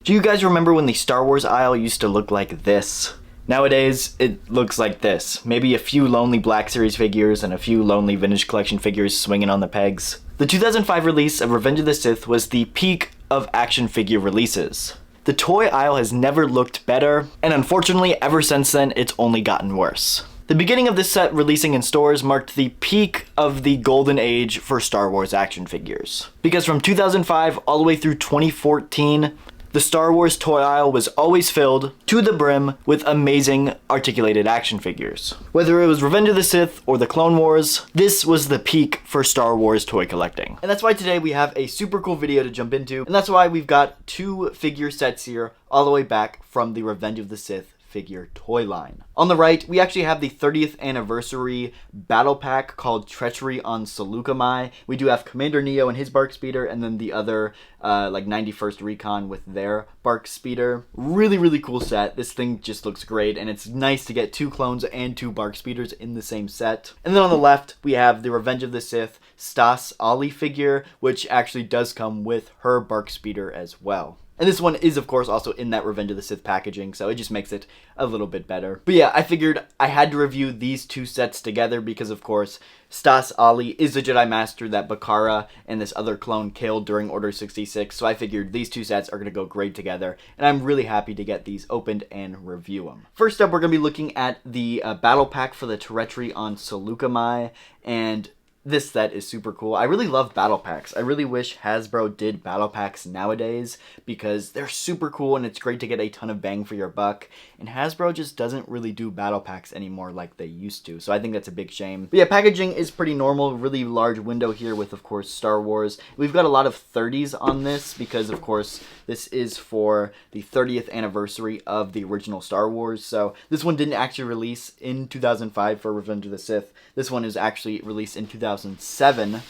Do you guys remember when the Star Wars aisle used to look like this? Nowadays, it looks like this. Maybe a few lonely BlackSeries figures and a few lonely Vintage Collection figures swinging on the pegs. The 2005 release of Revenge of the Sith was the peak of action figure releases. The toy aisle has never looked better, and unfortunately, ever since then, it's only gotten worse. The beginning of this set releasing in stores marked the peak of the golden age for Star Wars action figures. Because from 2005 all the way through 2014, the Star Wars toy aisle was always filled to the brim with amazing articulated action figures. Whether it was Revenge of the Sith or the Clone Wars, this was the peak for Star Wars toy collecting. And that's why today we have a super cool video to jump into, and that's why we've got two figure sets here all the way back from the Revenge of the Sith figure toy line. On the right, we actually have the 30th anniversary battle pack called Treachery on Saleucami. We do have Commander Neo and his BARC speeder, and then the other like 91st Recon with their BARC speeder. Really cool set. This thing just looks great, and it's nice to get two clones and two BARC speeders in the same set. And then on the left, we have the Revenge of the Sith Stas Ali figure, which actually does come with her BARC speeder as well. And this one is, of course, also in that Revenge of the Sith packaging, so it just makes it a little bit better. But yeah, I figured I had to review these two sets together because, of course, Stas Ali is the Jedi Master that Bakara and this other clone killed during Order 66, so I figured these two sets are going to go great together, and I'm really happy to get these opened and review them. First up, we're going to be looking at the battle pack for the Treachery on Saleucami, and this set is super cool. I really love battle packs. I really wish Hasbro did battle packs nowadays because they're super cool and it's great to get a ton of bang for your buck. And Hasbro just doesn't really do battle packs anymore like they used to. So I think that's a big shame. But yeah, packaging is pretty normal. Really large window here with, of course, Star Wars. We've got a lot of 30s on this because, of course, this is for the 30th anniversary of the original Star Wars. So this one didn't actually release in 2005 for Revenge of the Sith. This one is actually released in 2007.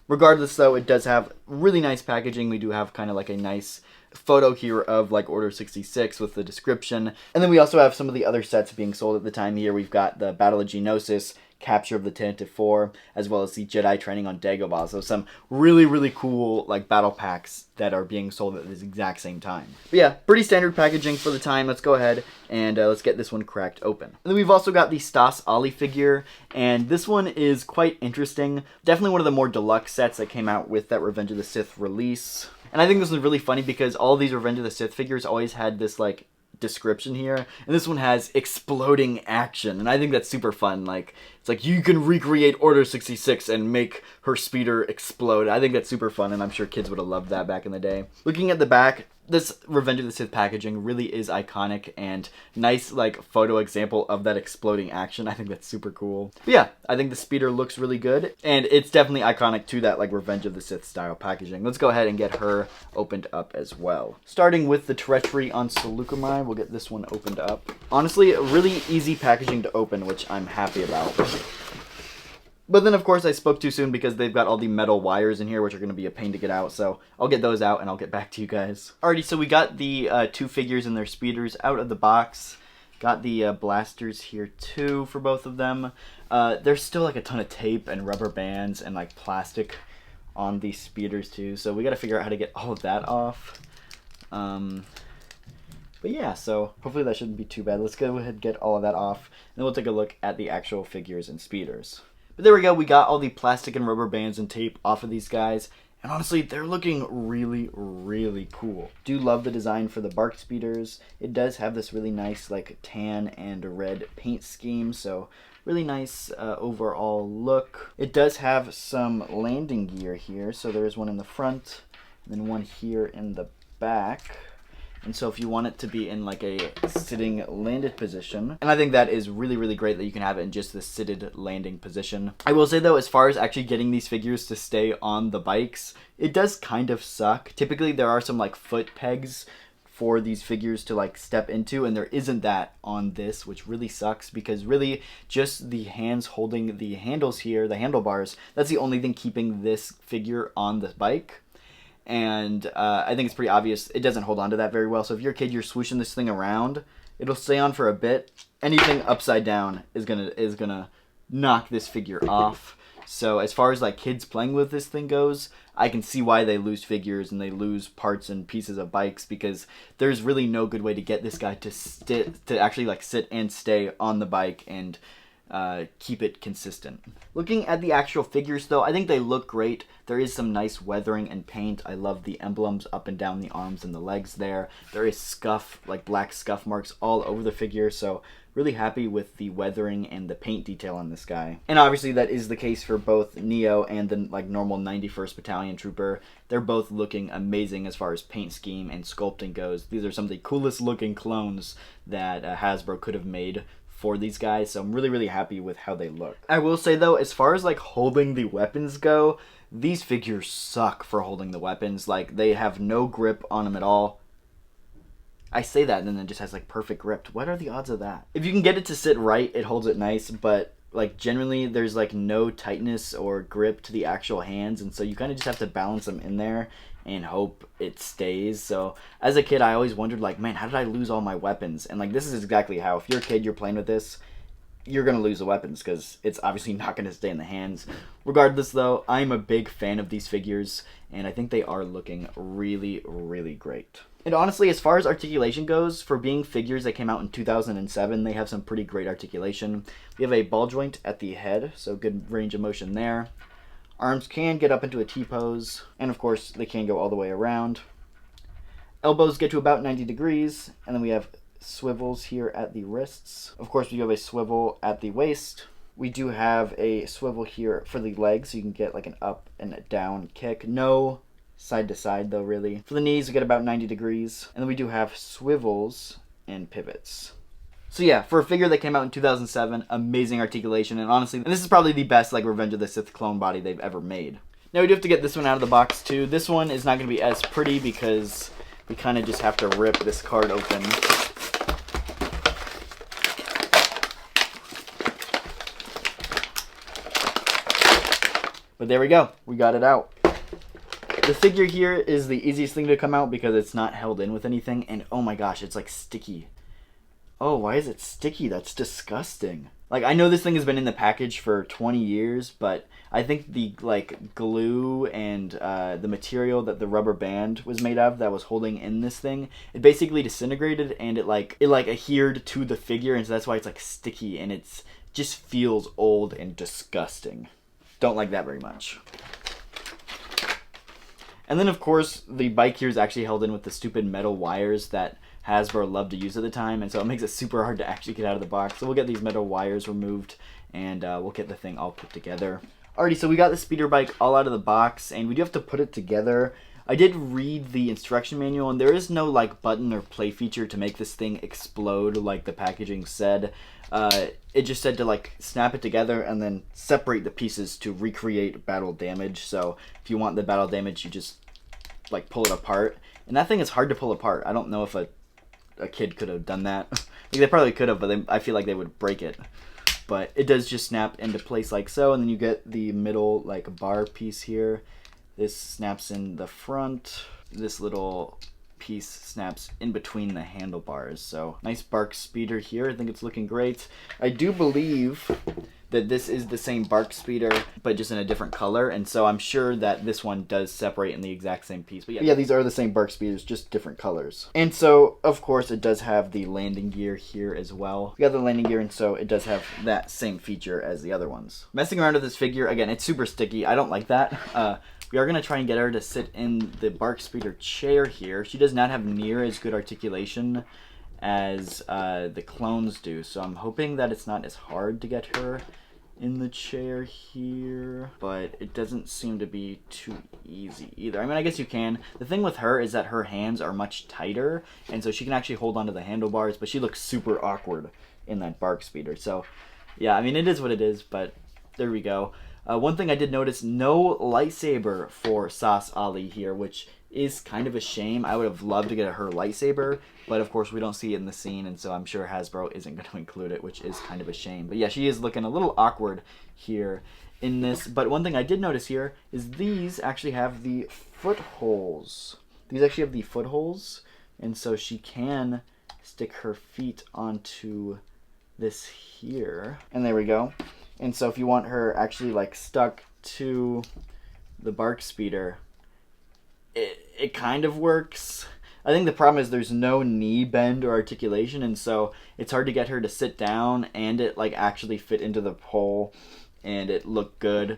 Regardless, though, it does have really nice packaging. We do have kind of like a nice photo here of like Order 66 with the description. And then we also have some of the other sets being sold at the time here. We've got the Battle of Geonosis, Capture of the Tantive 4, as well as the Jedi Training on Dagobah. So some really cool like battle packs that are being sold at this exact same time. But yeah, pretty standard packaging for the time. Let's go ahead and let's get this one cracked open. And then we've also got the Stas Ali figure, and this one is quite interesting. Definitely one of the more deluxe sets that came out with that Revenge of the Sith release. And I think this one's really funny because all these Revenge of the Sith figures always had this like description here, and this one has exploding action, and I think that's super fun. Like, it's like you can recreate Order 66 and make her speeder explode. I think that's super fun, and I'm sure kids would have loved that back in the day. Looking at the back, this Revenge of the Sith packaging really is iconic and nice like photo example of that exploding action. I think that's super cool. But yeah, I think the speeder looks really good, and it's definitely iconic to that like Revenge of the Sith style packaging. Let's go ahead and get her opened up as well. Starting with the Treachery on Saleucami, we'll get this one opened up. Honestly, really easy packaging to open, which I'm happy about. But then, of course, I spoke too soon because they've got all the metal wires in here, which are going to be a pain to get out. So I'll get those out and I'll get back to you guys. Alrighty, so we got the two figures and their speeders out of the box. Got the blasters here too for both of them. There's still like a ton of tape and rubber bands and like plastic on these speeders too. So we got to figure out how to get all of that off. But yeah, so hopefully that shouldn't be too bad. Let's go ahead and get all of that off. And then we'll take a look at the actual figures and speeders. But there we go, we got all the plastic and rubber bands and tape off of these guys, and honestly, they're looking really cool. Do love the design for the BARC speeders. It does have this really nice like tan and red paint scheme, so really nice overall look. It does have some landing gear here, so there's one in the front, and then one here in the back. And so if you want it to be in like a sitting landed position, and I think that is really great that you can have it in just the seated landing position. I will say though, as far as actually getting these figures to stay on the bikes, it does kind of suck. Typically there are some like foot pegs for these figures to like step into, and there isn't that on this, which really sucks because really just the hands holding the handles here, the handlebars, that's the only thing keeping this figure on the bike. And I think it's pretty obvious it doesn't hold on to that very well. So if you're a kid, you're swooshing this thing around, it'll stay on for a bit. Anything upside down is gonna knock this figure off. So as far as like kids playing with this thing goes, I can see why they lose figures and they lose parts and pieces of bikes, because there's really no good way to get this guy to actually like sit and stay on the bike and keep it consistent. Looking at the actual figures though, I think they look great. There is some nice weathering and paint. I love the emblems up and down the arms and the legs there. There is scuff, like black scuff marks all over the figure, so really happy with the weathering and the paint detail on this guy. And obviously that is the case for both Neo and the like normal 91st Battalion Trooper. They're both looking amazing as far as paint scheme and sculpting goes. These are some of the coolest looking clones that Hasbro could have made for these guys, so I'm really happy with how they look. I will say though, as far as like holding the weapons go, these figures suck for holding the weapons. Like, they have no grip on them at all. I say that and then it just has like perfect grip. What are the odds of that? If you can get it to sit right, it holds it nice, but like generally there's like no tightness or grip to the actual hands, and so you kind of just have to balance them in there and hope it stays. So as a kid, I always wondered like, man, how did I lose all my weapons? And like, this is exactly how. If you're a kid, you're playing with this, you're going to lose the weapons because it's obviously not going to stay in the hands. Regardless though, I'm a big fan of these figures and I think they are looking really great. And honestly, as far as articulation goes, for being figures that came out in 2007, they have some pretty great articulation. We have a ball joint at the head, so good range of motion there. Arms can get up into a T-pose, and of course, they can go all the way around. Elbows get to about 90 degrees, and then we have swivels here at the wrists. Of course, we have a swivel at the waist. We do have a swivel here for the legs, so you can get like an up and a down kick. No side to side though, really. For the knees, we get about 90 degrees. And then we do have swivels and pivots. So yeah, for a figure that came out in 2007, amazing articulation, and honestly, this is probably the best like Revenge of the Sith clone body they've ever made. Now we do have to get this one out of the box too. This one is not going to be as pretty because we kind of just have to rip this card open. But there we go, we got it out. The figure here is the easiest thing to come out because it's not held in with anything, and oh my gosh, it's like sticky. Oh, why is it sticky? That's disgusting. Like, I know this thing has been in the package for 20 years, but I think the like glue and the material that the rubber band was made of that was holding in this thing, it basically disintegrated and it adhered to the figure, and so that's why it's like sticky and it's just feels old and disgusting. Don't like that very much. And then of course the bike here is actually held in with the stupid metal wires that Hasbro loved to use at the time, and so it makes it super hard to actually get out of the box. So we'll get these metal wires removed and we'll get the thing all put together. Alrighty, so we got the speeder bike all out of the box and we do have to put it together. I did read the instruction manual and there is no like button or play feature to make this thing explode like the packaging said. It just said to like snap it together and then separate the pieces to recreate battle damage. So if you want the battle damage, you just like pull it apart. And that thing is hard to pull apart. I don't know if a kid could have done that. Like, they probably could have, but I feel like they would break it. But it does just snap into place like so, and then you get the middle like bar piece here. This snaps in the front. This little piece snaps in between the handlebars. So nice bark speeder here. I think it's looking great. I do believe that this is the same bark speeder, but just in a different color, and so I'm sure that this one does separate in the exact same piece. But yeah, these are the same bark speeders, just different colors. And so, of course, it does have the landing gear here as well. We got the landing gear, and so it does have that same feature as the other ones. Messing around with this figure, again, it's super sticky. I don't like that. We are going to try and get her to sit in the bark speeder chair here. She does not have near as good articulation as the clones do, so I'm hoping that it's not as hard to get her in the chair here, but it doesn't seem to be too easy either. I mean, I guess you can. The thing with her is that her hands are much tighter, and so she can actually hold onto the handlebars, but she looks super awkward in that bark speeder. So yeah, I mean, it is what it is, but there we go. One thing I did notice, no lightsaber for Sas Ali here, which is kind of a shame. I would have loved to get her lightsaber, but of course we don't see it in the scene, and so I'm sure Hasbro isn't going to include it, which is kind of a shame. But yeah, she is looking a little awkward here in this. But one thing I did notice here is these actually have the footholes. These actually have the footholes, and so she can stick her feet onto this here. And there we go. And so if you want her actually like stuck to the BARC speeder, it kind of works. I think the problem is there's no knee bend or articulation, and so it's hard to get her to sit down and it like actually fit into the pole and it look good,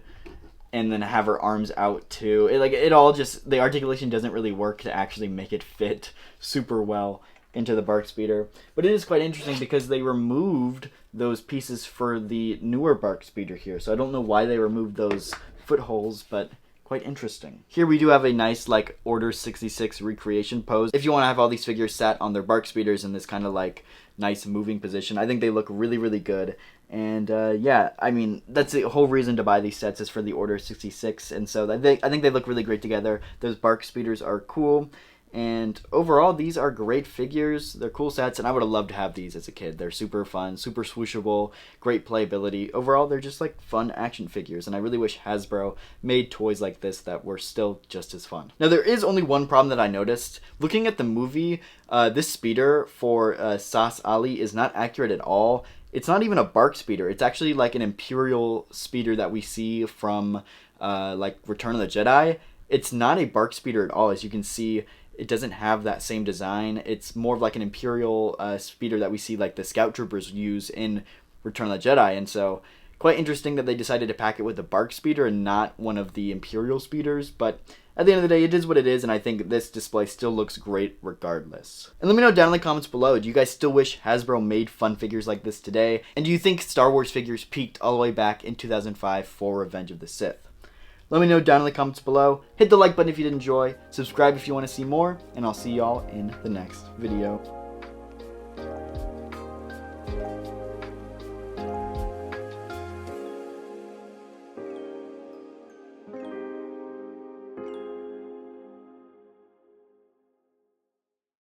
and then have her arms out too. It all just, the articulation doesn't really work to actually make it fit super well into the BARC speeder. But it is quite interesting because they removed those pieces for the newer BARC speeder here. So I don't know why they removed those footholes, but quite interesting. Here we do have a nice like Order 66 recreation pose. If you want to have all these figures sat on their BARC speeders in this kind of like nice moving position, I think they look really, really good. And yeah, I mean, that's the whole reason to buy these sets, is for the Order 66. And so I think they look really great together. Those BARC speeders are cool. And overall, these are great figures. They're cool sets, and I would have loved to have these as a kid. They're super fun, super swooshable, great playability. Overall, they're just like fun action figures, and I really wish Hasbro made toys like this that were still just as fun. Now, there is only one problem that I noticed. Looking at the movie, this speeder for Sas Ali is not accurate at all. It's not even a BARC speeder. It's actually like an Imperial speeder that we see from like Return of the Jedi. It's not a BARC speeder at all. As you can see, it doesn't have that same design. It's more of like an Imperial speeder that we see like the Scout Troopers use in Return of the Jedi. And so quite interesting that they decided to pack it with the BARC speeder and not one of the Imperial speeders. But at the end of the day, it is what it is, and I think this display still looks great regardless. And let me know down in the comments below, do you guys still wish Hasbro made fun figures like this today? And do you think Star Wars figures peaked all the way back in 2005 for Revenge of the Sith? Let me know down in the comments below. Hit the like button if you did enjoy. Subscribe if you want to see more. And I'll see y'all in the next video.